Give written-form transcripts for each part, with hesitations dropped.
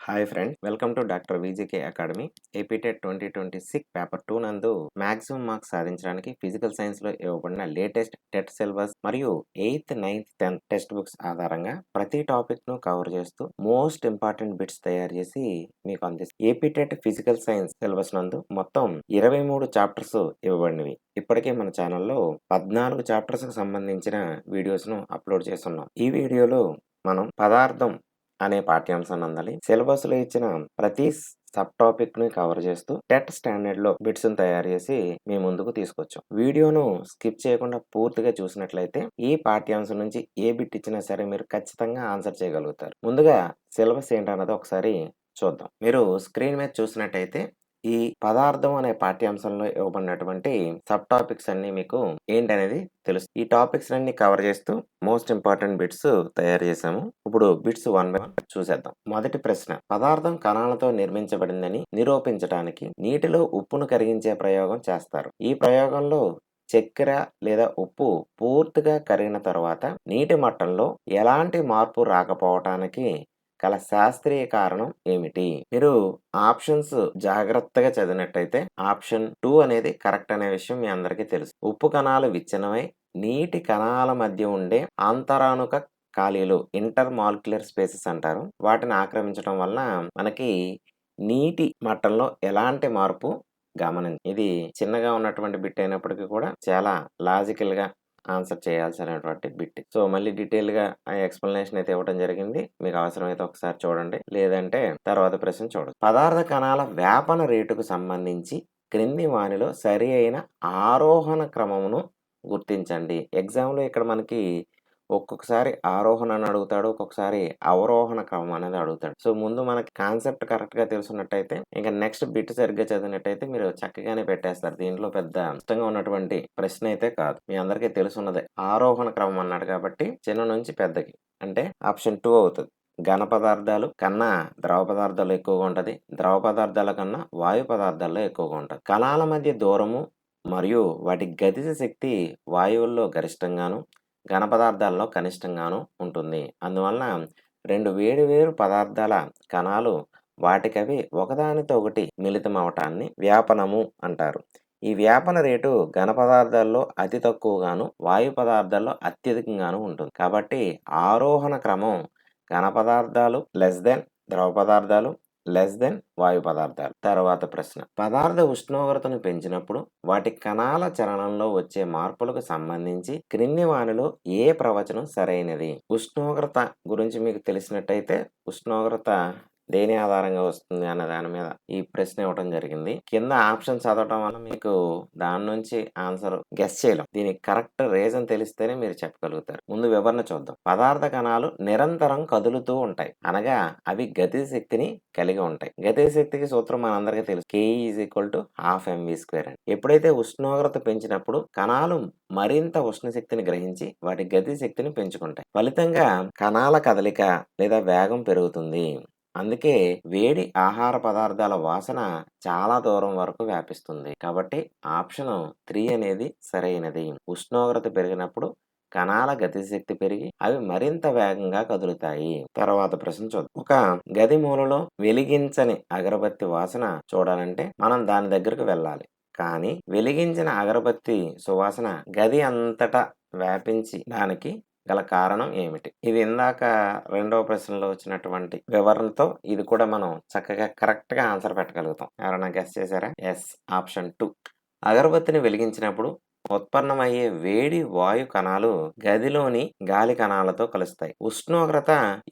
Hi friends, welcome to doctor విజికే academy. APTET 2026 paper 2 నందు maximum marks సాధించడానికి physical సైన్స్లో ఇవ్వబడిన లేటెస్ట్ టెట్ సిలబస్ మరియు 8th, 9th, 10th text books ఆధారంగా ప్రతి టాపిక్ను కవర్ చేస్తూ మోస్ట్ ఇంపార్టెంట్ బిట్స్ తయారు చేసి మీకు అందిస్తుంది. ఏపీటెట్ ఫిజికల్ సైన్స్ సిలబస్ నందు మొత్తం 23 చాప్టర్స్ ఇవ్వబడినవి. ఇప్పటికే మన ఛానల్లో 14 చాప్టర్స్కి సంబంధించిన వీడియోస్ను అప్లోడ్ చేస్తున్నాం. ఈ వీడియోలో మనం పదార్థం అనే పాఠ్యాంశం నందలి సిలబస్ లో ఇచ్చిన ప్రతి సబ్ టాపిక్ ని కవర్ చేస్తూ టెట్ స్టాండర్డ్ లో బిట్స్ తయారు చేసి మీ ముందుకు తీసుకొచ్చాం. వీడియోను స్కిప్ చేయకుండా పూర్తిగా చూసినట్లయితే ఈ పాఠ్యాంశం నుంచి ఏ బిట్ ఇచ్చినా సరే మీరు ఖచ్చితంగా ఆన్సర్ చేయగలుగుతారు. ముందుగా సిలబస్ ఏంటన్నది ఒకసారి చూద్దాం. మీరు స్క్రీన్ మీద చూసినట్టయితే ఈ పదార్థం అనే పాఠ్యాంశంలో ఇవ్వబడినటువంటి సబ్ టాపిక్స్ అన్ని మీకు ఏంటనేది తెలుసు. ఈ టాపిక్స్ అన్ని కవర్ చేస్తూ మోస్ట్ ఇంపార్టెంట్ బిట్స్ తయారు చేసాము. ఇప్పుడు బిట్స్ 1 by 1 చూసేద్దాం. మొదటి ప్రశ్న, పదార్థం కణాలతో నిర్మించబడిందని నిరూపించడానికి నీటిలో ఉప్పును కరిగించే ప్రయోగం చేస్తారు. ఈ ప్రయోగంలో చక్కెర లేదా ఉప్పు పూర్తిగా కరిగిన తర్వాత నీటి మట్టంలో ఎలాంటి మార్పు రాకపోవటానికి గల శాస్త్రీయ కారణం ఏమిటి? మీరు ఆప్షన్స్ జాగ్రత్తగా చదివినట్టయితే ఆప్షన్ 2 అనేది కరెక్ట్ అనే విషయం మీ అందరికీ తెలుసు. ఉప్పు కణాలు విచ్ఛిన్నమై నీటి కణాల మధ్య ఉండే అంతరానుక ఖాళీలు ఇంటర్ మాలిక్యులర్ స్పేసెస్ అంటారు. వాటిని ఆక్రమించడం వలన మనకి నీటి మట్టంలో ఎలాంటి మార్పు ఇది చిన్నగా ఉన్నటువంటి బిట్ అయినప్పటికీ కూడా చాలా లాజికల్ గా ఆన్సర్ చేయాల్సినటువంటి బిట్. సో మళ్ళీ డీటెయిల్ గా ఆ ఎక్స్ప్లెనేషన్ అయితే ఇవ్వడం జరిగింది. మీకు అవసరమైతే ఒకసారి చూడండి, లేదంటే తర్వాత ప్రశ్న చూడండి. పదార్థ కణాల వ్యాపన రేటుకు సంబంధించి క్రింది వానిలో సరి అయిన ఆరోహణ క్రమమును గుర్తించండి. ఎగ్జామ్లో ఇక్కడ మనకి ఒక్కొక్కసారి ఆరోహణ అని అడుగుతాడు, ఒక్కొక్కసారి అవరోహణ క్రమం అనేది అడుగుతాడు. సో ముందు మనకి కాన్సెప్ట్ కరెక్ట్ గా తెలుసున్నట్టయితే ఇంకా నెక్స్ట్ బిట్ సరిగ్గా చదివినట్టయితే మీరు చక్కగానే పెట్టేస్తారు. దీంట్లో పెద్ద ఇష్టంగా ఉన్నటువంటి ప్రశ్న అయితే కాదు, మీ అందరికీ తెలుసున్నదే. ఆరోహణ క్రమం అన్నాడు కాబట్టి చిన్న నుంచి పెద్దకి అంటే ఆప్షన్ 2 అవుతుంది. ఘన పదార్థాలు కన్నా ద్రవ పదార్థాలు ఎక్కువగా ఉంటది, ద్రవ పదార్థాల కన్నా వాయు పదార్థాల్లో ఎక్కువగా ఉంటది. కణాల మధ్య దూరము మరియు వాటి గతిజ శక్తి వాయువుల్లో గరిష్టంగాను ఘన పదార్థాల్లో కనిష్టంగాను ఉంటుంది. అందువలన రెండు వేరు పదార్థాల కణాలు వాటికవి ఒకదానితో ఒకటి మిళితం అవటాన్ని వ్యాపనము అంటారు. ఈ వ్యాపన రేటు ఘన పదార్థాల్లో అతి తక్కువగాను వాయు పదార్థాల్లో అత్యధికంగాను ఉంటుంది. కాబట్టి ఆరోహణ క్రమం ఘన పదార్థాలు లెస్ దెన్ ద్రవ పదార్థాలు లెస్ దెన్ వాయు పదార్థాలు. తర్వాత ప్రశ్న, పదార్థ ఉష్ణోగ్రతను పెంచినప్పుడు వాటి కణాల చలనంలో వచ్చే మార్పులకు సంబంధించి క్రింది వానిలో ఏ ప్రవచనం సరైనది? ఉష్ణోగ్రత గురించి మీకు తెలిసినట్టయితే ఉష్ణోగ్రత దేని ఆధారంగా వస్తుంది అన్న దాని మీద ఈ ప్రశ్న ఇవ్వడం జరిగింది. కింద ఆప్షన్ చదవటం వల్ల మీకు దాని నుంచి ఆన్సర్ గెస్ చేయలేం. దీనికి కరెక్ట్ రీజన్ తెలిస్తేనే మీరు చెప్పగలుగుతారు. ముందు వివరణ చూద్దాం. పదార్థ కణాలు నిరంతరం కదులుతూ ఉంటాయి, అనగా అవి గతి శక్తిని కలిగి ఉంటాయి. గతి శక్తికి సూత్రం మనందరికీ తెలుసు, Ke=12mv². అని ఎప్పుడైతే ఉష్ణోగ్రత పెంచినప్పుడు కణాలు మరింత ఉష్ణ శక్తిని గ్రహించి వాటి గతి శక్తిని పెంచుకుంటాయి. ఫలితంగా కణాల కదలిక లేదా వేగం పెరుగుతుంది. అందుకే వేడి ఆహార పదార్థాల వాసన చాలా దూరం వరకు వ్యాపిస్తుంది. కాబట్టి ఆప్షన్ 3 అనేది సరైనది. ఉష్ణోగ్రత పెరిగినప్పుడు కణాల గతిశక్తి పెరిగి అవి మరింత వేగంగా కదులుతాయి. తర్వాత ప్రశ్న చూద్దాం. ఒక గది మూలలో వెలిగించని అగరబత్తి వాసన చూడాలంటే మనం దాని దగ్గరకు వెళ్ళాలి. కానీ వెలిగించిన అగరబత్తి సువాసన గది అంతటా వ్యాపించి దానికి గల కారణం ఏమిటి? ఇది ఇందాక రెండవ ప్రశ్నలో వచ్చినటువంటి వివరణతో ఇది కూడా మనం చక్కగా కరెక్ట్ గా ఆన్సర్ పెట్టగలుగుతాం. ఎవరైనా గెస్ చేశారా? Yes, option 2. అగరబత్తిని వెలిగించినప్పుడు ఉత్పన్నమయ్యే వేడి వాయు కణాలు గదిలోని గాలి కణాలతో కలుస్తాయి. ఉష్ణోగ్రత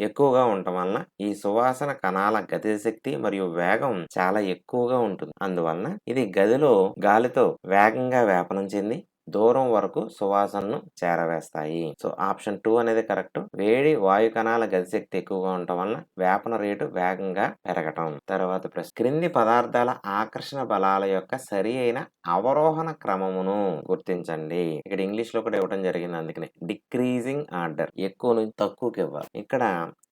ఎక్కువగా ఉండటం వలన ఈ సువాసన కణాల గతిశక్తి మరియు వేగం చాలా ఎక్కువగా ఉంటుంది. అందువలన ఇది గదిలో గాలితో వేగంగా వ్యాపనం చెంది దూరం వరకు సువాసనను చేరవేస్తాయి. సో ఆప్షన్ 2 అనేది కరెక్ట్. వేడి వాయు కణాల గతిశక్తి ఎక్కువగా ఉండటం వలన వ్యాపన రేటు వేగంగా పెరగటం. తర్వాత ప్రశ్న, క్రింది పదార్థాల ఆకర్షణ బలాల యొక్క సరి అయిన అవరోహణ క్రమమును గుర్తించండి. ఇక్కడ ఇంగ్లీష్ లో కూడా ఇవ్వడం జరిగింది, అందుకనే డిక్రీజింగ్ ఆర్డర్, ఎక్కువ నుంచి తక్కువకి ఇవ్వాలి. ఇక్కడ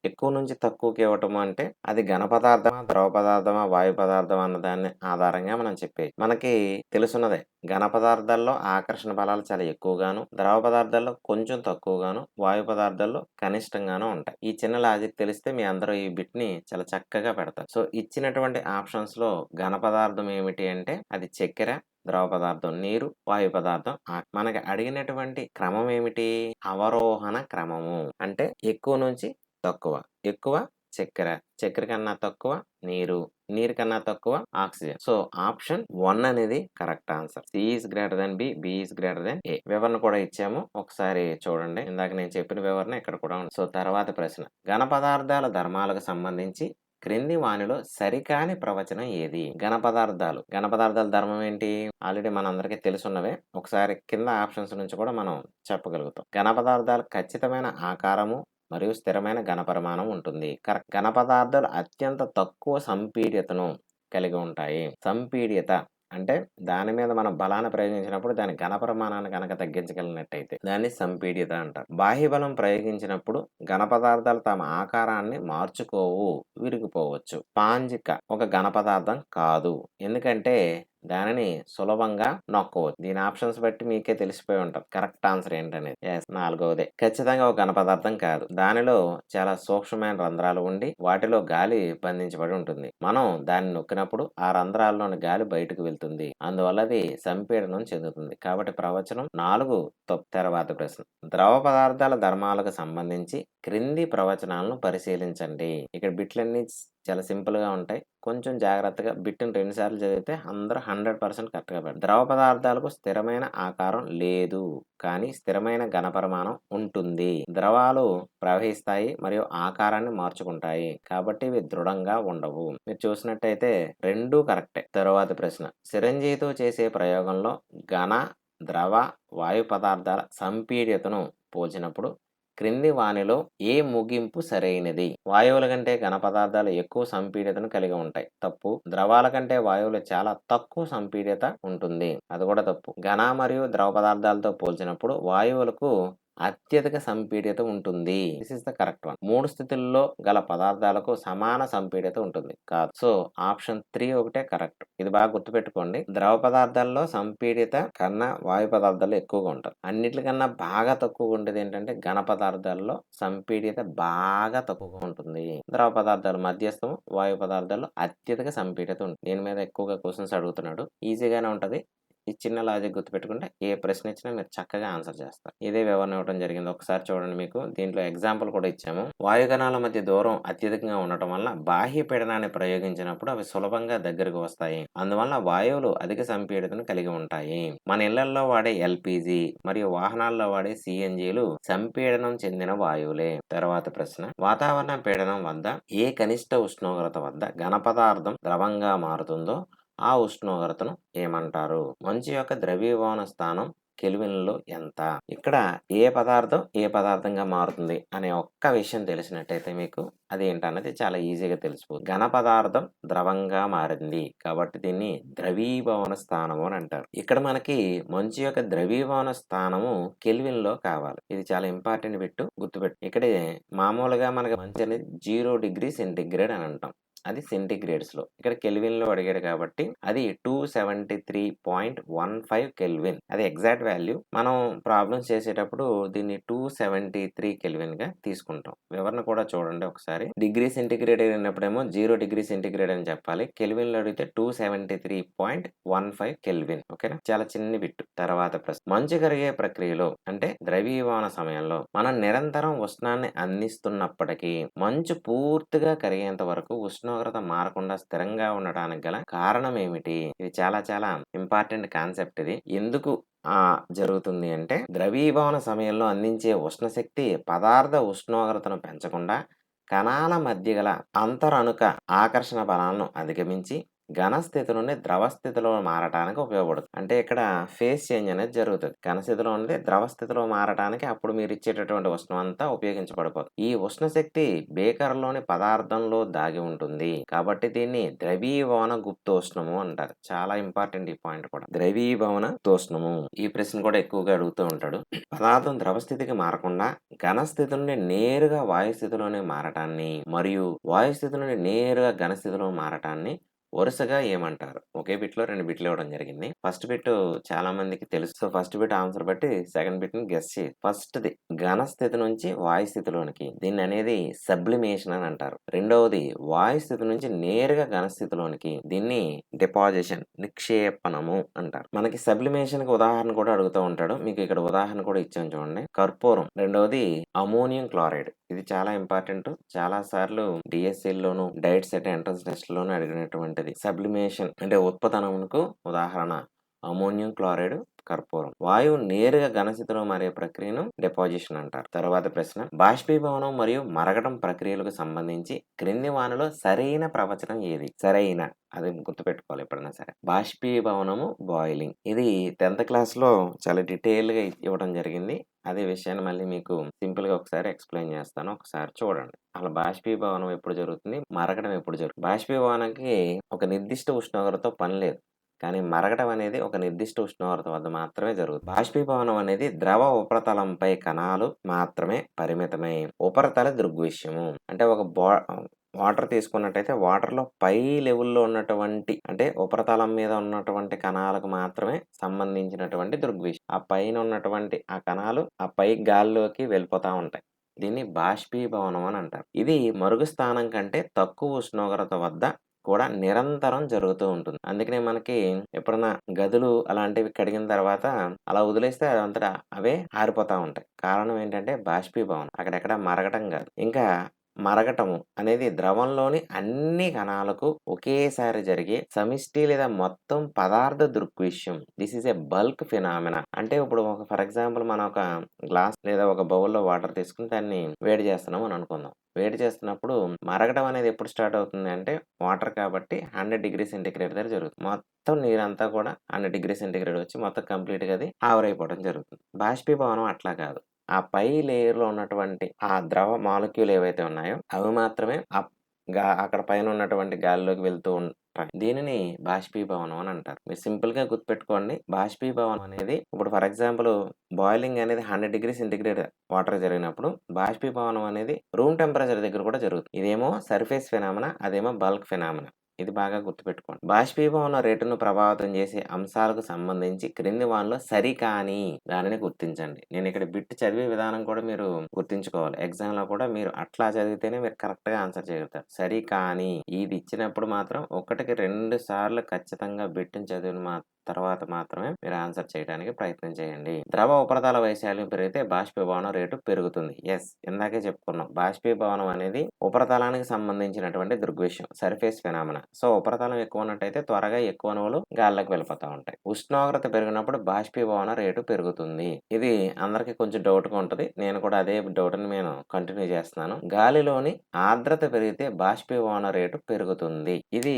ఎక్కువ నుంచి తక్కువకి ఇవ్వటం అంటే అది ఘన పదార్థమా ద్రవ పదార్థమా వాయు పదార్థం అన్న దాన్ని ఆధారంగా మనం చెప్పేది. మనకి తెలుసున్నదే, ఘన పదార్థాల్లో ఆకర్షణ ఆకర్షణ బలాలు చాలా ఎక్కువగాను, ద్రవ పదార్థాల్లో కొంచెం తక్కువగాను, వాయు పదార్థాల్లో కనిష్టంగాను ఉంటాయి. ఈ చిన్న లాజిక్ తెలిస్తే మీ అందరూ ఈ బిట్‌ని చాలా చక్కగా పెడతారు. సో, ఇచ్చినటువంటి ఆప్షన్స్‌లో ఘన పదార్థం ఏమిటి అంటే అది చక్కెర, ద్రవ పదార్థం నీరు, వాయు పదార్థం మనకి అడిగినటువంటి క్రమం ఏమిటి? అవరోహణ క్రమము. అంటే ఎక్కువ నుంచి తక్కువ. ఎక్కువ చక్కెర, చక్కెర కన్నా తక్కువ నీరు, నీరు కన్నా తక్కువ ఆక్సిజన్. సో, ఆప్షన్ 1 అనేది correct answer. C is greater than B, B is greater than A. వివరణ కూడా ఇచ్చాము. ఒకసారి చూడండి. ఇందాక నేను చెప్పిన వివరణ ఇక్కడ కూడా ఉంది. సో, తర్వాత ప్రశ్న. ఘన పదార్థాల ధర్మాలకు సంబంధించి క్రింది వానిలో సరికాని ప్రవచనం ఏది? ఘన పదార్థాల ధర్మం ఏంటి? ఆల్రెడీ మనందరికీ తెలుసున్నవే. ఒకసారి కింద ఆప్షన్స్ నుంచి కూడా మనం చెప్పగలుగుతాం. ఘన పదార్థాలు ఖచ్చితమైన ఆకారము మరియు స్థిరమైన ఘనపరిమాణం ఉంటుంది. కరెక్ట్. ఘన పదార్థాలు అత్యంత తక్కువ సంపీడ్యతను కలిగి ఉంటాయి. సంపీడ్యత అంటే దాని మీద మనం బలాన్ని ప్రయోగించినప్పుడు దాని ఘనపరిమాణాన్ని గనక తగ్గించగలిగినట్టయితే దాన్ని సంపీడ్యత అంటారు. బాహ్య బలం ప్రయోగించినప్పుడు ఘన పదార్థాలు తమ ఆకారాన్ని మార్చుకోవు, విరిగిపోవచ్చు. స్పాంజిక ఒక ఘన పదార్థం కాదు. ఎందుకంటే దానిని సులభంగా నొక్కవచ్చు. దీని ఆప్షన్స్ బట్టి మీకే తెలిసిపోయి ఉంటది కరెక్ట్ ఆన్సర్ ఏంటనేది. ఎస్, 4వదే. ఖచ్చితంగా ఒక ఘన పదార్థం కాదు. దానిలో చాలా సూక్ష్మమైన రంధ్రాలు ఉండి వాటిలో గాలి బంధించబడి ఉంటుంది. మనం దాన్ని నొక్కినప్పుడు ఆ రంధ్రాల్లోని గాలి బయటకు వెళ్తుంది. అందువల్ల అది సంపీడనం చెందుతుంది. కాబట్టి ప్రవచనం 4 తప్పు. తర్వాత ప్రశ్న. ద్రవ పదార్థాల ధర్మాలకు సంబంధించి క్రింది ప్రవచనాలను పరిశీలించండి. ఇక్కడ బిట్లన్నీ చాలా సింపుల్ గా ఉంటాయి. కొంచెం జాగ్రత్తగా బిట్‌ని 2 సార్లు చదివితే అందరూ 100% కరెక్ట్‌గా పెడతారు. ద్రవ పదార్థాలకు స్థిరమైన ఆకారం లేదు. కానీ స్థిరమైన ఘనపరిమాణం ఉంటుంది. ద్రవాలు ప్రవహిస్తాయి మరియు ఆకారాన్ని మార్చుకుంటాయి. కాబట్టి ఇవి దృఢంగా ఉండవు. మీరు చూసినట్టయితే 2 కరెక్టే. తరువాతి ప్రశ్న. సిరంజితో చేసే ప్రయోగంలో ఘన, ద్రవ, వాయు పదార్థాల సంపీడ్యతను పోల్చినప్పుడు క్రింది వానిలో ఏ ముగింపు సరైనది? వాయువుల కంటే ఘన పదార్థాలు ఎక్కువ సంపీడ్యతను కలిగి ఉంటాయి. తప్పు. ద్రవాల కంటే వాయువులు చాలా తక్కువ సంపీడ్యత ఉంటుంది. అది కూడా తప్పు. ఘన మరియు ద్రవ పదార్థాలతో పోల్చినప్పుడు వాయువులకు అత్యధిక సంపీడ్యత ఉంటుంది. This is the correct one. 3 స్థితుల్లో గల పదార్థాలకు సమాన సంపీడ్యత ఉంటుంది. కాదు. సో, ఆప్షన్ 3 ఒకటే కరెక్ట్. ఇది బాగా గుర్తుపెట్టుకోండి. ద్రవ పదార్థాల్లో సంపీడ్యత కన్నా వాయు పదార్థాల్లో ఎక్కువగా ఉంటుంది. అన్నిటికన్నా బాగా తక్కువగా ఉండేది ఏంటంటే ఘన పదార్థాల్లో సంపీడ్యత బాగా తక్కువగా ఉంటుంది. ద్రవ పదార్థాలు మధ్యస్థం, వాయు పదార్థాల్లో అత్యధిక సంపీడ్యత ఉంటుంది. దీని మీద ఎక్కువగా క్వశ్చన్స్ అడుగుతున్నాడు. ఈజీగానే ఉంటది. ఈ చిన్న లాజిక్ గుర్తుపెట్టుకుంటే ఏ ప్రశ్న ఇచ్చినా మీరు చక్కగా ఆన్సర్ చేస్తారు. ఇదే వివరణ ఇవ్వడం జరిగింది. ఒకసారి చూడండి. మీకు దీంట్లో ఎగ్జాంపుల్ కూడా ఇచ్చాము. వాయుగణాల మధ్య దూరం అత్యధికంగా ఉండటం వల్ల బాహ్య పీడనాన్ని ప్రయోగించినప్పుడు అవి సులభంగా దగ్గరకు వస్తాయి. అందువల్ల వాయువులు అధిక సంపీడతను కలిగి ఉంటాయి. మన ఇళ్లలో వాడే ఎల్పిజి మరియు వాహనాల్లో వాడే సిఎన్జిలు సంపీడనం చెందిన వాయువులే. తర్వాత ప్రశ్న. వాతావరణ పీడనం వద్ద ఏ కనిష్ట ఉష్ణోగ్రత వద్ద ఘన పదార్థం ద్రవంగా మారుతుందో ఆ ఉష్ణోగ్రతను ఏమంటారు? మంచు యొక్క ద్రవీభవన స్థానం కెల్విన్‌లో ఎంత? ఇక్కడ ఏ పదార్థం ఏ పదార్థంగా మారుతుంది అనే ఒక్క విషయం తెలిసినట్టయితే మీకు అదేంటన్నది చాలా ఈజీగా తెలిసిపోతుంది. ఘన పదార్థం ద్రవంగా మారింది కాబట్టి దీన్ని ద్రవీభవన స్థానము అని అంటారు. ఇక్కడ మనకి మంచు యొక్క ద్రవీభవన స్థానము కెల్విన్‌లో కావాలి. ఇది చాలా ఇంపార్టెంట్ బిట్టు. గుర్తుపెట్టు. ఇక్కడే మామూలుగా మనకి మంచు అనేది 0 డిగ్రీ సెంటీగ్రేడ్ అని అంటాం. అది సెంటీగ్రేడ్స్‌లో. ఇక్కడ కెల్విన్‌లో అడిగాడు కాబట్టి అది 273.15 కెల్విన్. అది ఎగ్జాక్ట్ వాల్యూ. మనం ప్రాబ్లమ్స్ చేసేటప్పుడు దీన్ని 273 కెల్విన్‌గా తీసుకుంటాం. వివరణ కూడా చూడండి ఒకసారి. డిగ్రీ సెంటీగ్రేడ్ అయినప్పుడేమో 0 డిగ్రీ సెంటీగ్రేడ్ అని చెప్పాలి. కెల్విన్‌లో అడిగితే 273.15 కెల్విన్. ఓకేనా? చాలా చిన్న బిట్టు. తర్వాత ప్రశ్న. మంచు కరిగే ప్రక్రియలో అంటే ద్రవీభవన సమయంలో మనం నిరంతరం ఉష్ణాన్ని అందిస్తున్నప్పటికీ మంచు పూర్తిగా కరిగేంత వరకు ఉష్ణోగ్రత మారకుండా స్థిరంగా ఉండడానికి గల కారణం ఏమిటి? ఇది చాలా చాలా ఇంపార్టెంట్ కాన్సెప్ట్ ఇది. ఎందుకు జరుగుతుంది అంటే ద్రవీభవన సమయంలో అందించే ఉష్ణశక్తి పదార్థ ఉష్ణోగ్రతను పెంచకుండా కణాల మధ్య గల అంతరనుక ఆకర్షణ బలాలను అధిగమించి ఘన స్థితి నుండి ద్రవ స్థితిలో మారటానికి ఉపయోగపడుతుంది. అంటే ఇక్కడ ఫేజ్ చేంజ్ అనేది జరుగుతుంది. ఘన స్థితిలో నుండి ద్రవ స్థితిలో మారటానికి అప్పుడు మీరు ఇచ్చేటటువంటి ఉష్ణం అంతా ఉపయోగించబడిపోతుంది. ఈ ఉష్ణశక్తి బేకర్లోని పదార్థంలో దాగి ఉంటుంది. కాబట్టి దీన్ని ద్రవీభవన గుప్తోష్ణము అంటారు. చాలా ఇంపార్టెంట్ ఈ పాయింట్ కూడా. ద్రవీభవన గుప్తోష్ణము. ఈ ప్రశ్న కూడా ఎక్కువగా అడుగుతూ ఉంటాడు. పదార్థం ద్రవ స్థితికి మారకుండా ఘన స్థితి నుండి నేరుగా వాయు స్థితిలోనే మారటాన్ని మరియు వాయు స్థితి నుండి నేరుగా ఘన స్థితిలో మారటాన్ని వరుసగా ఏమంటారు? ఒకే బిట్‌లో 2 బిట్లు ఇవ్వడం జరిగింది. ఫస్ట్ బిట్టు చాలా మందికి తెలుసు. సో, ఫస్ట్ బిట్ ఆన్సర్ బట్టి సెకండ్ బిట్‌ని గెస్ చేయి. ఫస్ట్‌ది ఘన స్థితి నుంచి వాయు స్థితిలోనికి. దీన్ననేది సబ్లిమేషన్ అని అంటారు. రెండవది వాయు స్థితి నుంచి నేరుగా ఘన స్థితిలోనికి. దీన్ని డిపాజిషన్ నిక్షేపణము అంటారు. మనకి సబ్లిమేషన్‌కి ఉదాహరణ కూడా అడుగుతూ ఉంటాడు. మీకు ఇక్కడ ఉదాహరణ కూడా ఇచ్చాను చూడండి. కర్పూరం. రెండవది అమ్మోనియం క్లోరైడ్. ఇది చాలా ఇంపార్టెంట్. చాలా సార్లు డీఎస్సీ‌ల్లోను, డైట్ సెట్ ఎంట్రన్స్ టెస్ట్‌లోను అడిగినటువంటిది. సబ్లిమేషన్ అంటే ఉత్పతనమునకు ఉదాహరణ అమ్మోనియం క్లోరైడ్, కర్పూరం. వాయువు నేరుగా ఘనస్థితిలో మారే ప్రక్రియను డిపాజిషన్ అంటారు. తర్వాత ప్రశ్న బాష్పీభవనం మరియు మరగడం ప్రక్రియలకు సంబంధించి క్రింది వానిలో సరైన ప్రవచనం ఏది? సరైన అది గుర్తుపెట్టుకోవాలి ఎప్పుడైనా సరే. బాష్పీభవనము బాయిలింగ్. ఇది 10th క్లాస్‌లో చాలా డీటెయిల్‌గా ఇవ్వడం జరిగింది. అదే విషయాన్ని మళ్ళీ మీకు సింపుల్‌గా ఒకసారి ఎక్స్‌ప్లెయిన్ చేస్తాను. ఒకసారి చూడండి. అసలు బాష్పీభవనం ఎప్పుడు జరుగుతుంది? మరగడం ఎప్పుడు జరుగుతుంది? బాష్పీభవనానికి ఒక నిర్దిష్ట ఉష్ణోగ్రతతో పని లేదు. కానీ మరగడం అనేది ఒక నిర్దిష్ట ఉష్ణోగ్రత వద్ద మాత్రమే జరుగుతుంది. బాష్పీభవనం అనేది ద్రవ ఉపరితలంపై కణాలు మాత్రమే పరిమితమై ఉపరితల దృగ్విషయము. అంటే ఒక వాటర్ తీసుకున్నట్టయితే వాటర్‌లో పై లెవెల్‌లో ఉన్నటువంటి అంటే ఉపరితలం మీద ఉన్నటువంటి కణాలకు మాత్రమే సంబంధించినటువంటి దృగ్విషయం. ఆ పైన ఉన్నటువంటి ఆ కణాలు ఆ పై గాలిలోకి వెళ్ళిపోతా ఉంటాయి. దీన్ని బాష్పీభవనం అని అంటారు. ఇది మరుగు స్థానం కంటే తక్కువ ఉష్ణోగ్రత వద్ద కూడా నిరంతరం జరుగుతూ ఉంటుంది. అందుకనే మనకి ఎప్పుడన్నా గదులు అలాంటివి కడిగిన తర్వాత అలా వదిలేస్తే అదంతటా అవే ఆరిపోతా ఉంటాయి. కారణం ఏంటంటే బాష్పీభవనం. అక్కడెక్కడ మరగటం కాదు. ఇంకా మరగటము అనేది ద్రవంలోని అన్ని కణాలకు ఒకేసారి జరిగే సమిష్టి లేదా మొత్తం పదార్థ దృగ్విషయం. This is a bulk phenomena. అంటే ఇప్పుడు ఫర్ ఎగ్జాంపుల్ మనం ఒక గ్లాస్ లేదా ఒక బౌల్‌లో వాటర్ తీసుకొని దాన్ని వేడి చేస్తున్నాం అని అనుకుందాం. వేడి చేస్తున్నప్పుడు మరగడం అనేది ఎప్పుడు స్టార్ట్ అవుతుంది అంటే వాటర్ కాబట్టి 100°C దగ్గర జరుగుతుంది. మొత్తం నీరంతా కూడా 100°C వచ్చి మొత్తం కంప్లీట్‌గా అది ఆవిరైపోవడం జరుగుతుంది. బాష్పీభవనం అట్లా కాదు. ఆ పై లేయర్‌లో ఉన్నటువంటి ఆ ద్రవ మాలిక్యూల్ ఏవైతే ఉన్నాయో అవి మాత్రమే అక్కడ పైన ఉన్నటువంటి గాలిలోకి వెళ్తూ ఉంటాయి. దీనిని బాష్పీభవనం అని అంటారు. మీరు సింపుల్‌గా గుర్తుపెట్టుకోండి. బాష్పీభవనం అనేది ఇప్పుడు ఫర్ ఎగ్జాంపుల్ బాయిలింగ్ అనేది 100°C వాటర్ జరిగినప్పుడు బాష్పీభవనం అనేది రూమ్ టెంపరేచర్ దగ్గర కూడా జరుగుతుంది. ఇదేమో సర్ఫేస్ ఫినామినా, అదేమో బల్క్ ఫినామినా. ఇది బాగా గుర్తుపెట్టుకోండి. బాష్పీభవన రేటును ప్రభావితం చేసే అంశాలకు సంబంధించి క్రింది వానిలో సరికాని దానిని గుర్తించండి. నేను ఇక్కడ బిట్ చదివే విధానం కూడా మీరు గుర్తుంచుకోవాలి. ఎగ్జామ్‌లో కూడా మీరు అట్లా చదివితేనే మీరు కరెక్ట్‌గా ఆన్సర్ చేయగలుగుతారు. సరికాని ఇది ఇచ్చినప్పుడు మాత్రం ఒకటికి 2 సార్లు ఖచ్చితంగా బిట్‌ని చదివిన తర్వాత మాత్రమే మీరు ఆన్సర్ చేయడానికి ప్రయత్నం చేయండి. ద్రవ ఉపరితల వైశాల్యం పెరిగితే బాష్పీభవనం రేటు పెరుగుతుంది. యెస్, ఇందాకే చెప్పుకున్నాం. బాష్పీభవనం అనేది ఉపరితలానికి సంబంధించినటువంటి దృగ్విషయం. Surface phenomena. సో, ఉపరితలం ఎక్కువ ఉన్నట్టయితే త్వరగా ఎక్కువ అణువులు గాల్లోకి వెళ్ళిపోతా ఉంటాయి. ఉష్ణోగ్రత పెరిగినప్పుడు బాష్పీభవన రేటు పెరుగుతుంది. ఇది అందరికీ కొంచెం డౌట్‌గా ఉంటది. నేను కూడా అదే డౌట్‌ని నేను కంటిన్యూ చేస్తున్నాను. గాలిలోని ఆర్ద్రత పెరిగితే బాష్పీభవన రేటు పెరుగుతుంది. ఇది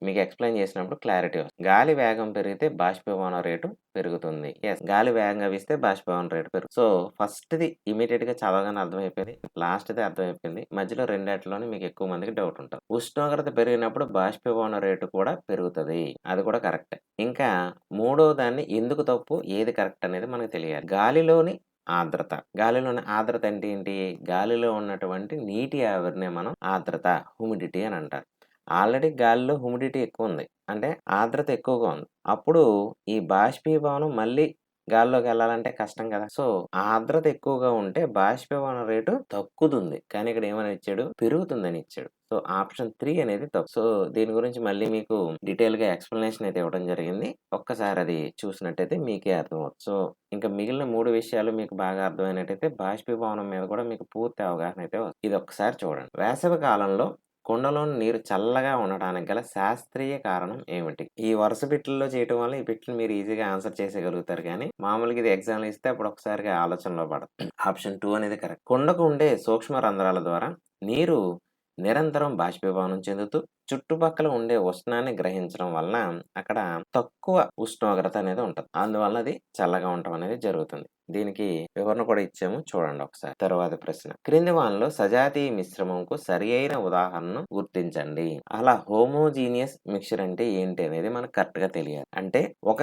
మీకు ఎక్స్‌ప్లెయిన్ చేసినప్పుడు క్లారిటీ వస్తుంది. గాలి వేగం పెరిగితే బాష్పీభవన రేటు పెరుగుతుంది. యెస్, గాలి వేగంగా వీస్తే బాష్పీభవన రేటు పెరుగుతుంది. సో, ఫస్ట్‌ది ఇమ్మీడియేట్‌గా చదవగానే అర్థమైపోయింది. లాస్ట్‌ది అర్థమైపోయింది. మధ్యలో రెండిట్లోనే మీకు ఎక్కువ మందికి డౌట్ ఉంటది. ఉష్ణోగ్రత పెరిగినప్పుడు బాష్పీభవన రేటు కూడా పెరుగుతది. అది కూడా కరెక్టే. ఇంకా మూడో దాన్ని ఎందుకు తప్పు, ఏది కరెక్ట్ అనేది మనకు తెలియాలి. గాలిలోని ఆర్ద్రత. గాలిలోని ఆర్ద్రత అంటే ఏంటి? గాలిలో ఉన్నటువంటి నీటి ఆవిరినే మనం ఆర్ద్రత, హ్యూమిడిటీ అని అంటారు. ఆల్రెడీ గాలిలో హ్యూమిడిటీ ఎక్కువుంది. అంటే ఆర్ద్రత ఎక్కువగా ఉంది. అప్పుడు ఈ బాష్పీభవనం మళ్ళీ గాల్లోకెళ్ళాలంటే కష్టం కదా! సో, ఆర్ద్రత ఎక్కువగా ఉంటే బాష్పీభవన రేటు తగ్గుతుంది. కానీ ఇక్కడ ఏమని ఇచ్చాడు? పెరుగుతుందని ఇచ్చాడు. సో, ఆప్షన్ 3 అనేది తప్పు. సో, దీని గురించి మళ్ళీ మీకు డీటెయిల్‌గా ఎక్స్‌ప్లనేషన్ అయితే ఇవ్వడం జరిగింది. ఒక్కసారి అది చూసినట్టయితే మీకే అర్థమవుతుంది. సో, ఇంకా మిగిలిన 3 విషయాలు మీకు బాగా అర్థమైనట్టయితే బాష్పీభవనం మీద కూడా మీకు పూర్తి అవగాహన అయితే వస్తుంది. ఇది ఒక్కసారి చూడండి. వేసవి కాలంలో కుండలోని నీరు చల్లగా ఉండడానికి గల శాస్త్రీయ కారణం ఏమిటి? ఈ వరుస బిట్లలో చేయటం వల్ల ఈ బిట్లు మీరు ఈజీగా ఆన్సర్ చేసేయగలుగుతారు కానీ మామూలుగా ఇది ఎగ్జామ్‌లో ఇస్తే అప్పుడు ఒకసారిగా ఆలోచనలో పడదు. ఆప్షన్ 2 అనేది కరెక్ట్. కుండకు ఉండే సూక్ష్మ రంధ్రాల ద్వారా నీరు నిరంతరం బాష్పీభవనం చెందుతూ చుట్టుపక్కల ఉండే ఉష్ణాన్ని గ్రహించడం వలన అక్కడ తక్కువ ఉష్ణోగ్రత అనేది ఉంటది. అందువలన అది చల్లగా ఉండటం అనేది జరుగుతుంది. దీనికి వివరణ కూడా ఇచ్చాము, చూడండి ఒకసారి. తరువాతి ప్రశ్న. క్రింది వానిలో సజాతీయ మిశ్రమంకు సరియైన ఉదాహరణను గుర్తించండి. అలా హోమోజీనియస్ మిక్చర్ అంటే ఏంటి అనేది మనకు కరెక్ట్‌గా తెలియాలి. అంటే ఒక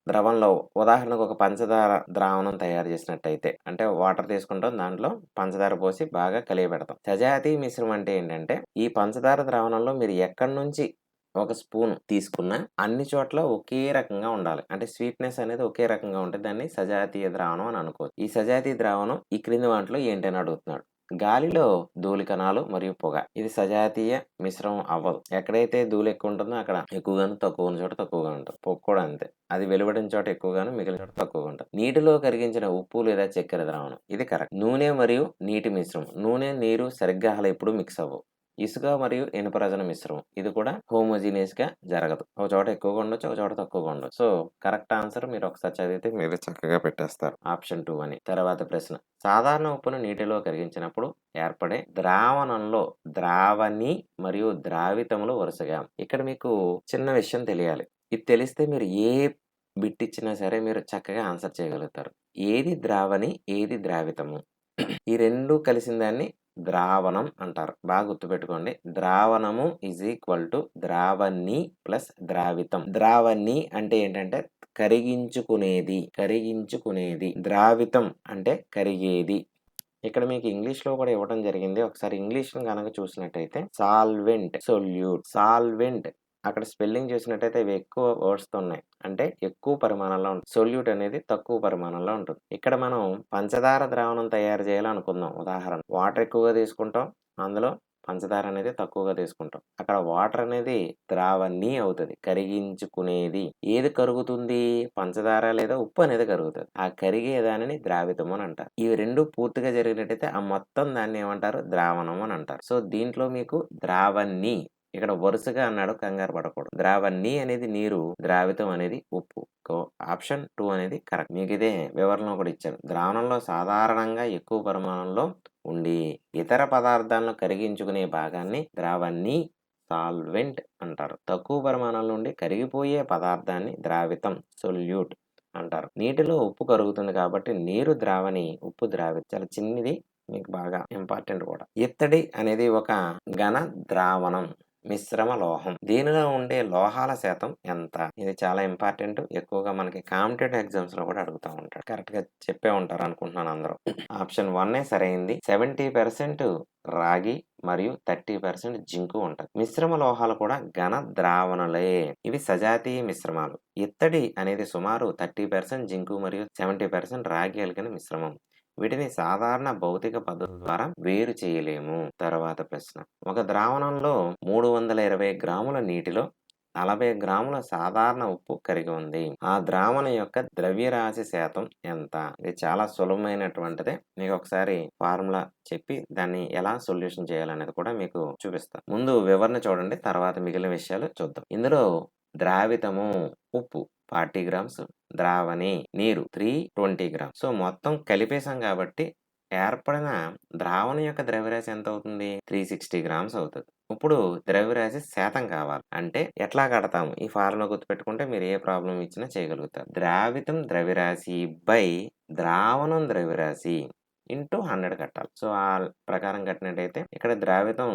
ద్రవంలో ఉదాహరణకు ఒక పంచదార ద్రావణం తయారు చేసినట్టయితే అంటే వాటర్ తీసుకుంటాం, దాంట్లో పంచదార పోసి బాగా కలియబెడతాం. సజాతీయ మిశ్రమం అంటే ఏంటంటే ఈ పంచదార ద్రావణంలో మీరు ఎక్కడి నుంచి ఒక స్పూన్ తీసుకున్నా అన్ని చోట్ల ఒకే రకంగా ఉండాలి. అంటే స్వీట్‌నెస్ అనేది ఒకే రకంగా ఉంటే దాన్ని సజాతీయ ద్రావణం అని అనుకోవచ్చు. ఈ సజాతీయ ద్రావణం ఈ క్రింది వాటిలో ఏంటని అడుగుతున్నాడు. గాలిలో ధూళి కణాలు మరియు పొగ. ఇది సజాతీయ మిశ్రమం అవ్వదు. ఎక్కడైతే ధూళి ఎక్కువ ఉంటుందో అక్కడ ఎక్కువగాను, తక్కువ ఉన్న చోట తక్కువగా ఉంటుంది. పొగ కూడా అంతే. అది వెలువడిన చోట ఎక్కువగాను, మిగిలిన చోట తక్కువగా ఉంటుంది. నీటిలో కరిగించిన ఉప్పు లేదా చక్కెర ద్రావణం. ఇది కరెక్ట్. నూనె మరియు నీటి మిశ్రమం. నూనె, నీరు సరిగ్గా అసలు ఎప్పుడు మిక్స్ అవ్వవు. ఇసుక మరియు ఇనుపరజన మిశ్రమం. ఇది కూడా హోమోజీనియస్ గా జరగదు. ఒక చోట ఎక్కువగా ఉండొచ్చు, ఒక చోట తక్కువగా ఉండొచ్చు. సో కరెక్ట్ ఆన్సర్ మీరు ఒకసారి చదివితే మీరు చక్కగా పెట్టేస్తారు. ఆప్షన్ 2 అని. తర్వాత ప్రశ్న. సాధారణ ఉప్పును నీటిలో కరిగించినప్పుడు ఏర్పడే ద్రావణంలో ద్రావణి మరియు ద్రావితములు వరుసగా. ఇక్కడ మీకు చిన్న విషయం తెలియాలి. ఇది తెలిస్తే మీరు ఏ బిట్ ఇచ్చినా సరే మీరు చక్కగా ఆన్సర్ చేయగలుగుతారు. ఏది ద్రావణి, ఏది ద్రావితము. ఈ రెండు కలిసిన దాన్ని ద్రావణం అంటారు. బాగా గుర్తుపెట్టుకోండి. ద్రావణము ద్రావణి ప్లస్ ద్రావితం. ద్రావణి అంటే ఏంటంటే కరిగించుకునేది. ద్రావితం అంటే కరిగేది. ఇక్కడ మీకు ఇంగ్లీష్‌లో కూడా ఇవ్వడం జరిగింది. ఒకసారి ఇంగ్లీష్‌ని గనక చూసినట్టయితే సాల్వెంట్, సొల్యూట్. సాల్వెంట్ అక్కడ స్పెల్లింగ్ చూసినట్టయితే ఇవి ఎక్కువ వర్డ్స్‌తో ఉన్నాయి. అంటే ఎక్కువ పరిమాణంలో ఉంటుంది. సొల్యూట్ అనేది తక్కువ పరిమాణంలో ఉంటుంది. ఇక్కడ మనం పంచదార ద్రావణం తయారు చేయాలనుకుందాం ఉదాహరణ. వాటర్ ఎక్కువగా తీసుకుంటాం. అందులో పంచదార అనేది తక్కువగా తీసుకుంటాం. అక్కడ వాటర్ అనేది ద్రావణి అవుతది. కరిగించుకునేది. ఏది కరుగుతుంది? పంచదార లేదా ఉప్పు అనేది కరుగుతది. ఆ కరిగే దానిని ద్రావితం అని అంటారు. ఇవి రెండు పూర్తిగా జరిగినట్టయితే ఆ మొత్తం దాన్ని ఏమంటారు? ద్రావణం అని అంటారు. సో దీంట్లో మీకు ద్రావణి ఇక్కడ వరుసగా అన్నాడు, కంగారు పడకూడదు. ద్రావణి అనేది నీరు, ద్రావితం అనేది ఉప్పు. ఆప్షన్ 2 అనేది కరెక్ట్. మీకు ఇదే వివరణ కూడా ఇచ్చాను. ద్రావణంలో సాధారణంగా ఎక్కువ పరిమాణంలో ఉండి ఇతర పదార్థాలను కరిగించుకునే భాగాన్ని ద్రావణి, సాల్వెంట్ అంటారు. తక్కువ పరిమాణంలో ఉండి కరిగిపోయే పదార్థాన్ని ద్రావితం, సొల్యూట్ అంటారు. నీటిలో ఉప్పు కరుగుతుంది కాబట్టి నీరు ద్రావణి, ఉప్పు ద్రావితం. చాలా చిన్నది, మీకు బాగా ఇంపార్టెంట్ కూడా. ఇత్తడి అనేది ఒక ఘన ద్రావణం, మిశ్రమ లోహం. దీనిలో ఉండే లోహాల శాతం ఎంత? ఇది చాలా ఇంపార్టెంట్. ఎక్కువగా మనకి కాంపిటేటివ్ ఎగ్జామ్స్ లో కూడా అడుగుతూ ఉంటాడు. కరెక్ట్ గా చెప్పే ఉంటారు అనుకుంటున్నాను అందరూ. ఆప్షన్ 1 సరైంది. 70% రాగి మరియు 30% జింకు ఉంటది. మిశ్రమ లోహాలు కూడా ఘన ద్రావణులే. ఇవి సజాతీయ మిశ్రమాలు. ఇత్తడి అనేది సుమారు 30% జింకు మరియు 70% రాగి కలిగిన మిశ్రమం. వీటిని సాధారణ భౌతిక పద్ధతుల ద్వారా వేరు చేయలేము. తర్వాత ప్రశ్న. ఒక ద్రావణంలో 320 గ్రాముల నీటిలో 40 గ్రాముల సాధారణ ఉప్పు కరిగి ఉంది. ఆ ద్రావణం యొక్క ద్రవ్యరాశి శాతం ఎంత? ఇది చాలా సులభమైనటువంటిది. మీకు ఒకసారి ఫార్ములా చెప్పి దాన్ని ఎలా సొల్యూషన్ చేయాలనేది కూడా మీకు చూపిస్తాను. ముందు వివరణ చూడండి, తర్వాత మిగిలిన విషయాలు చూద్దాం. ఇందులో ద్రావితము ఉప్పు 40 గ్రామ్స్, ద్రావణి నీరు 320 గ్రామ్స్. సో మొత్తం కలిపేసాం కాబట్టి ఏర్పడిన ద్రావణం యొక్క ద్రవ్యరాశి ఎంత అవుతుంది? 360 గ్రామ్స్ అవుతుంది. ఇప్పుడు ద్రవ్యరాశి శాతం కావాలి. అంటే ఎట్లా కడతాము? ఈ ఫార్ములా గుర్తుపెట్టుకుంటే మీరు ఏ ప్రాబ్లం ఇచ్చినా చేయగలుగుతారు. ద్రావితం ద్రవ్యరాశి బై ద్రావణం ద్రవ్యరాశి ఇంటూ 100 కట్టాలి. సో ఆ ప్రకారం కట్టినట్టయితే ఇక్కడ ద్రావితం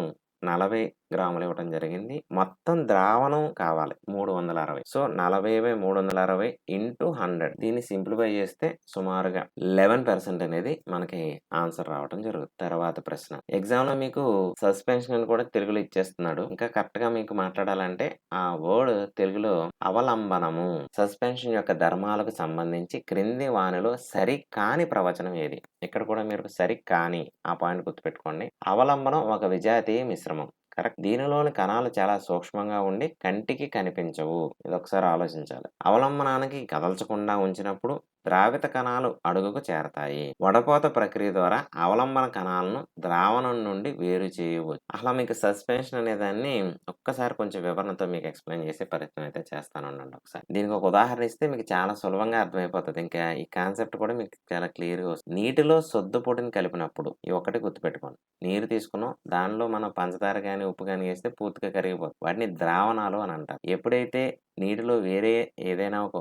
40 గ్రాములు ఇవ్వడం జరిగింది. మొత్తం ద్రావణం కావాలి 360. So 40/360 into 100. దీన్ని సింప్లిఫై చేస్తే సుమారుగా 11% అనేది మనకి ఆన్సర్ రావడం జరుగుతుంది. తర్వాత ప్రశ్న. ఎగ్జామ్ లో మీకు సస్పెన్షన్ అని కూడా తెలుగులో ఇచ్చేస్తున్నాడు. ఇంకా కరెక్ట్ గా మీకు మాట్లాడాలంటే ఆ వర్డ్ తెలుగులో అవలంబనము. సస్పెన్షన్ యొక్క ధర్మాలకు సంబంధించి క్రింది వానిలో సరికాని ప్రవచనం ఏది? ఇక్కడ కూడా మీరు సరికాని ఆ పాయింట్ గుర్తుపెట్టుకోండి. అవలంబనం ఒక విజాతీయ మిశ్రమం. కరెక్ట్. దీనిలోని కణాలు చాలా సూక్ష్మంగా ఉండి కంటికి కనిపించవు. ఇది ఒకసారి ఆలోచించాలి. అవలంబనానికి కదల్చకుండా ఉంచినప్పుడు ద్రావిత కణాలు అడుగుకు చేరతాయి. వడపోత ప్రక్రియ ద్వారా అవలంబన కణాలను ద్రావణం నుండి వేరు చేయవచ్చు. అసలు మీకు సస్పెన్షన్ అనే దాన్ని ఒక్కసారి కొంచెం వివరణతో మీకు ఎక్స్ప్లెయిన్ చేసే ప్రయత్నం అయితే చేస్తానండి. ఒకసారి దీనికి ఒక ఉదాహరణ ఇస్తే మీకు చాలా సులభంగా అర్థమైపోతుంది. ఇంకా ఈ కాన్సెప్ట్ కూడా మీకు చాలా క్లియర్గా వస్తుంది. నీటిలో సొద్దు పొడిని కలిపినప్పుడు ఈ ఒక్కటి గుర్తుపెట్టుకోండి. నీరు తీసుకున్నాం, దానిలో మనం పంచదార కానీ ఉప్పు కానీ వేస్తే పూర్తిగా కరిగిపోతుంది. వాటిని ద్రావణాలు అని అంటారు. ఎప్పుడైతే నీటిలో వేరే ఏదైనా ఒక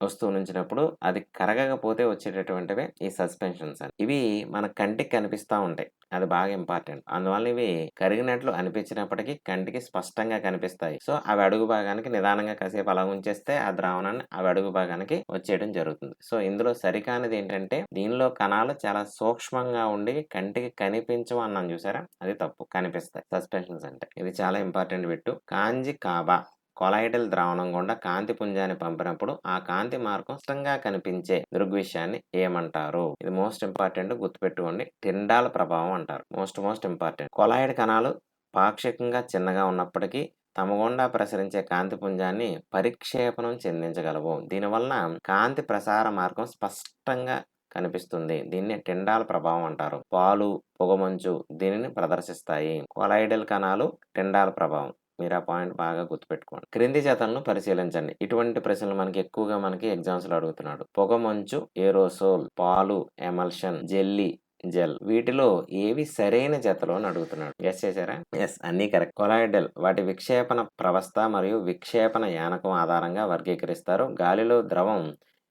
వస్తువు ఉంచినప్పుడు అది కరగకపోతే వచ్చేటటువంటివే ఈ సస్పెన్షన్స్ అని. ఇవి మన కంటికి కనిపిస్తూ ఉంటాయి. అది బాగా ఇంపార్టెంట్. అందువల్ల ఇవి కరిగినట్లు అనిపించినప్పటికీ కంటికి స్పష్టంగా కనిపిస్తాయి. సో అవి అడుగు భాగానికి నిదానంగా కాసేపు అలా ఉంచేస్తే ఆ ద్రావణాన్ని అవి అడుగు భాగానికి వచ్చేయడం జరుగుతుంది. సో ఇందులో సరికానిది ఏంటంటే దీనిలో కణాలు చాలా సూక్ష్మంగా ఉండి కంటికి కనిపించవు అన్నాను చూసారా, అది తప్పు. కనిపిస్తాయి సస్పెన్షన్స్ అంటే. ఇది చాలా ఇంపార్టెంట్ బిట్టు. కాంజి కాబా కొలాయిడల్ ద్రావణం గుండా కాంతి పుంజాన్ని పంపినప్పుడు ఆ కాంతి మార్గం స్పష్టంగా కనిపించే దృగ్విషయాన్ని ఏమంటారు? ఇది మోస్ట్ ఇంపార్టెంట్, గుర్తుపెట్టుకోండి. టిండాల్ ప్రభావం అంటారు. Most important. కొలాయిడ్ కణాలు పాక్షికంగా చిన్నగా ఉన్నప్పటికీ తమ గుండా ప్రసరించే కాంతి పుంజాన్ని పరిక్షేపణం చెందించగలవు. దీనివలన కాంతి ప్రసార మార్గం స్పష్టంగా కనిపిస్తుంది. దీన్ని టిండాల్ ప్రభావం అంటారు. పాలు, పొగమంచు దీనిని ప్రదర్శిస్తాయి. కొలాయిడల్ కణాలు, టిండాల్ ప్రభావం. మీరు ఆ పాయింట్ బాగా గుర్తుపెట్టుకోండి. క్రింది జతలను పరిశీలించండి. ఇటువంటి ప్రశ్నలు ఎక్కువగా ఎగ్జామ్స్ లో అడుగుతున్నాడు. పొగమంచు, ఏరోసోల్, పాలు, ఎమల్షన్, జెల్లీ, జెల్. వీటిలో ఏవి సరైన జతలో అని అడుగుతున్నాడు. గెస్ చేశారా? ఎస్, అన్నీ కరెక్ట్. కొలాయిడల్ వాటి విక్షేపణ ప్రవస్థ మరియు విక్షేపణ యానకం ఆధారంగా వర్గీకరిస్తారు. గాలిలో ద్రవం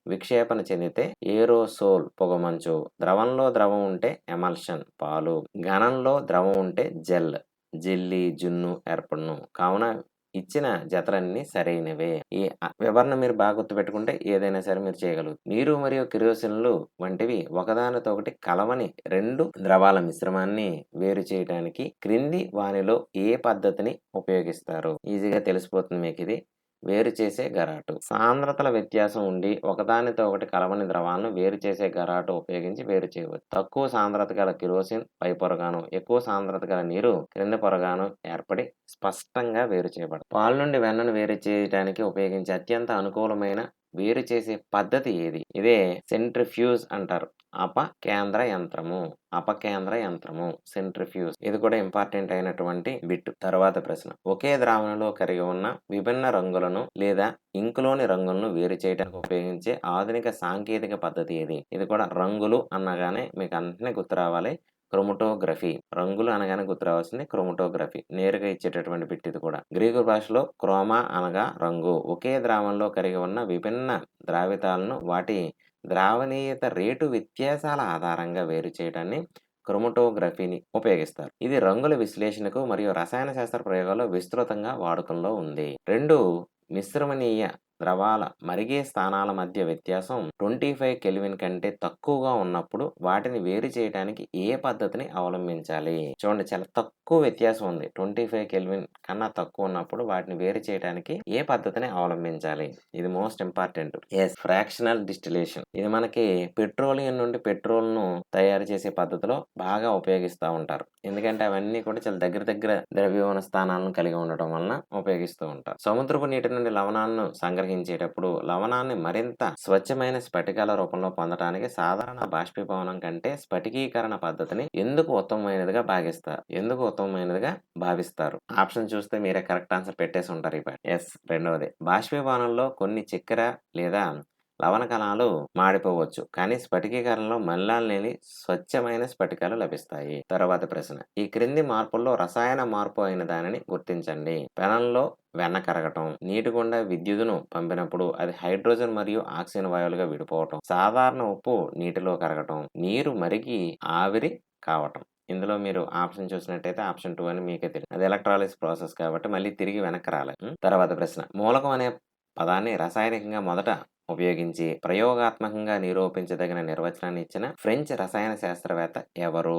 విక్షేపణ చెందితే ఏరోసోల్ పొగమంచు, ద్రవంలో ద్రవం ఉంటే ఎమల్షన్ పాలు, ఘనంలో ద్రవం ఉంటే జెల్ జెల్లీ జున్ను ఏర్పడును. కావున ఇచ్చిన జతలన్నీ సరైనవే. ఈ వివరణ మీరు బాగా గుర్తుపెట్టుకుంటే ఏదైనా సరే మీరు చేయగలరు. నీరు మరియు కిరోసిన్లు వంటివి ఒకదానితో ఒకటి కలవని రెండు ద్రవాల మిశ్రమాన్ని వేరు చేయడానికి క్రింది వానిలో ఏ పద్ధతిని ఉపయోగిస్తారు? ఈజీగా తెలిసిపోతుంది మీకు ఇది. వేరు చేసే గరాటు. సాంద్రతల వ్యత్యాసం ఉండి ఒకదానితో ఒకటి కలవని ద్రవాలను వేరు చేసే గరాటు ఉపయోగించి వేరు చేయవచ్చు. తక్కువ సాంద్రత గల కిరోసిన్ పై పొరగాను, ఎక్కువ సాంద్రత గల నీరు క్రింద పొరగాను ఏర్పడి స్పష్టంగా వేరు చేయబడతాయి. పాలు నుండి వెన్నను వేరు చేయడానికి ఉపయోగించే అత్యంత అనుకూలమైన వేరు చేసే పద్ధతి ఏది? ఇదే సెంట్రిఫ్యూజ్ అంటారు. అపకేంద్ర యంత్రము సెంట్రిఫ్యూజ్. ఇది కూడా ఇంపార్టెంట్ అయినటువంటి బిట్. తర్వాత ప్రశ్న. ఒకే ద్రావణంలో కరిగి ఉన్న విభిన్న రంగులను లేదా ఇంకులోని రంగులను వేరు చేయడానికి ఉపయోగించే ఆధునిక సాంకేతిక పద్ధతి ఏది? ఇది కూడా రంగులు అనగానే మీకు అన్నింటినీ గుర్తు రావాలి. క్రోమటోగ్రఫీ. రంగులు అనగానే గుర్తు రావాల్సింది క్రోమటోగ్రఫీ. నేరుగా ఇచ్చేటటువంటి బిట్ ఇది కూడా. గ్రీకు భాషలో క్రోమా అనగా రంగు. ఒకే ద్రావణంలో కరిగి ఉన్న విభిన్న ద్రావితాలను వాటి ద్రావణీయత రేటు వ్యత్యాసాల ఆధారంగా వేరు చేయడాన్ని క్రోమటోగ్రఫీని ఉపయోగిస్తారు. ఇది రంగుల విశ్లేషణకు మరియు రసాయన శాస్త్ర ప్రయోగాల్లో విస్తృతంగా వాడుకలో ఉంది. రెండు మిశ్రమణీయ ద్రవాల మరిగే స్థానాల మధ్య వ్యత్యాసం 25 కెల్విన్ కంటే తక్కువగా ఉన్నప్పుడు వాటిని వేరు చేయడానికి ఏ పద్ధతిని అవలంబించాలి? చూడండి, చాలా తక్కువ వ్యత్యాసం ఉంది. 25 కెల్విన్ కన్నా తక్కువ ఉన్నప్పుడు వాటిని వేరు చేయడానికి ఏ పద్ధతిని అవలంబించాలి? ఇది most important. Yes, fractional distillation. ఇది మనకి పెట్రోలియం నుండి పెట్రోల్ ను తయారు చేసే పద్ధతిలో బాగా ఉపయోగిస్తూ ఉంటారు. ఎందుకంటే అవన్నీ కూడా చాలా దగ్గర ద్రవ్యవన స్థానాలను కలిగి ఉండటం వలన ఉపయోగిస్తూ ఉంటారు. సముద్రపు నీటి నుండి లవణాలను సంగ్రహించేటప్పుడు లవణాన్ని మరింత స్వచ్ఛమైన స్ఫటికాల రూపంలో పొందడానికి సాధారణ బాష్పీభవనం కంటే స్ఫటికీకరణ పద్ధతిని ఎందుకు ఉత్తమమైనదిగా భావిస్తారు? ఆప్షన్ చూస్తే మీరే కరెక్ట్ ఆన్సర్ పెట్టేసి ఉంటారు. ఎస్, రెండవది. బాష్పీభవనంలో కొన్ని చక్కెర లేదా లవణ కణాలు మాడిపోవచ్చు, కానీ స్ఫటికీకరణలో మలినాలు లేని స్వచ్ఛమైన స్ఫటికాలు లభిస్తాయి. తర్వాత ప్రశ్న. ఈ క్రింది మార్పుల్లో రసాయన మార్పు అయిన దానిని గుర్తించండి. పెనంలో వెన్న కరగటం, నీటి గుండా విద్యుత్తును పంపినప్పుడు అది హైడ్రోజన్ మరియు ఆక్సిజన్ వాయువులుగా విడిపోవటం, సాధారణ ఉప్పు నీటిలో కరగటం, నీరు మరిగి ఆవిరి కావటం. ఇందులో మీరు ఆప్షన్ చూసినట్టయితే ఆప్షన్ 2 అని మీకే తెలియదు. అది ఎలక్ట్రాలిసిస్ ప్రాసెస్ కాబట్టి మళ్ళీ తిరిగి వెనక్కి రాలేదు. తర్వాత ప్రశ్న. మూలకం అనే పదాన్ని రసాయనికంగా మొదట ఉపయోగించి ప్రయోగాత్మకంగా నిరూపించదగిన నిర్వచనాన్ని ఇచ్చిన ఫ్రెంచ్ రసాయన శాస్త్రవేత్త ఎవరు?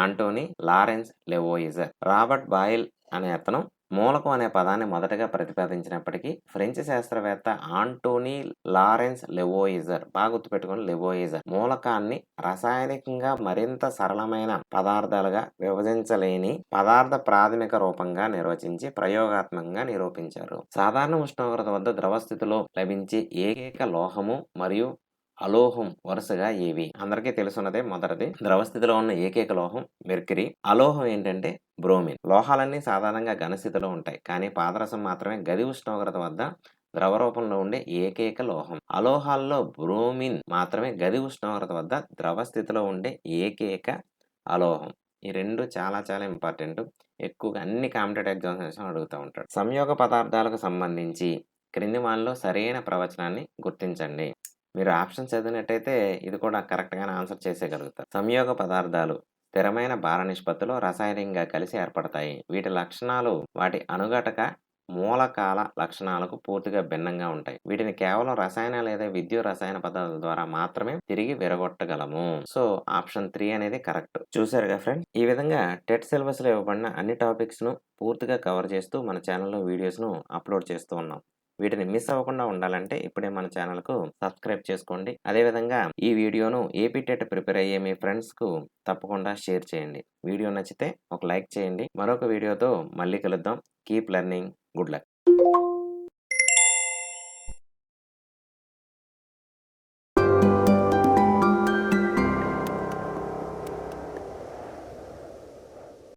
Antoine Laurent Lavoisier. Robert Boyle అనే అతను మూలకం అనే పదాన్ని మొదటగా ప్రతిపాదించినప్పటికీ ఫ్రెంచ్ శాస్త్రవేత్త ఆంటోనీ లారెన్స్ లెవోయిజర్, బాగా గుర్తుపెట్టుకోండి, లెవోయిజర్, మూలకాన్ని రసాయనికంగా మరింత సరళమైన పదార్థాలుగా విభజించలేని పదార్థ ప్రాథమిక రూపంగా నిర్వచించి ప్రయోగాత్మకంగా నిరూపించారు. సాధారణ ఉష్ణోగ్రత వద్ద ద్రవ స్థితిలో లభించే ఏకైక లోహము మరియు అలోహం వరుసగా ఏవి? అందరికీ తెలుసున్నదే. మొదటిది ద్రవ స్థితిలో ఉన్న ఏకైక లోహం మెర్క్యూరీ. అలోహం ఏంటంటే బ్రోమిన్. లోహాలన్నీ సాధారణంగా ఘనస్థితిలో ఉంటాయి, కానీ పాదరసం మాత్రమే గది ఉష్ణోగ్రత వద్ద ద్రవ రూపంలో ఉండే ఏకైక లోహం. అలోహాల్లో బ్రోమిన్ మాత్రమే గది ఉష్ణోగ్రత వద్ద ద్రవ స్థితిలో ఉండే ఏకైక అలోహం. ఈ రెండు చాలా చాలా ఇంపార్టెంట్. ఎక్కువగా అన్ని కాంపిటేటివ్ ఎగ్జామినేషన్ అడుగుతూ ఉంటాడు. సంయోగ పదార్థాలకు సంబంధించి క్రింది వానిలో సరైన ప్రవచనాన్ని గుర్తించండి. మీరు ఆప్షన్ చదివినట్టయితే ఇది కూడా కరెక్ట్గానే ఆన్సర్ చేసేయగలుగుతారు. సంయోగ పదార్థాలు స్థిరమైన భార నిష్పత్తిలో రసాయనికంగా కలిసి ఏర్పడతాయి. వీటి లక్షణాలు వాటి అణుఘటక మూలకాల లక్షణాలకు పూర్తిగా భిన్నంగా ఉంటాయి. వీటిని కేవలం రసాయన లేదా విద్యుత్ రసాయన పద్ధతుల ద్వారా మాత్రమే తిరిగి విరగొట్టగలము. సో, ఆప్షన్ 3 అనేది కరెక్ట్. చూసారుగా ఫ్రెండ్స్, ఈ విధంగా టెట్ సిలబస్‌లో ఇవ్వబడిన అన్ని టాపిక్స్‌ను పూర్తిగా కవర్ చేస్తూ మన ఛానెల్‌లో వీడియోస్‌ను అప్‌లోడ్ చేస్తూ ఉన్నాం. వీటిని మిస్ అవ్వకుండా ఉండాలంటే ఇప్పుడే మన ఛానెల్‌కు సబ్స్క్రైబ్ చేసుకోండి. అదేవిధంగా ఈ వీడియోను ఏపీ టెట్ ప్రిపేర్ అయ్యే మీ ఫ్రెండ్స్‌కు తప్పకుండా షేర్ చేయండి. వీడియో నచ్చితే ఒక లైక్ చేయండి. మరొక వీడియోతో మళ్ళీ కలుద్దాం. Keep learning. Good luck.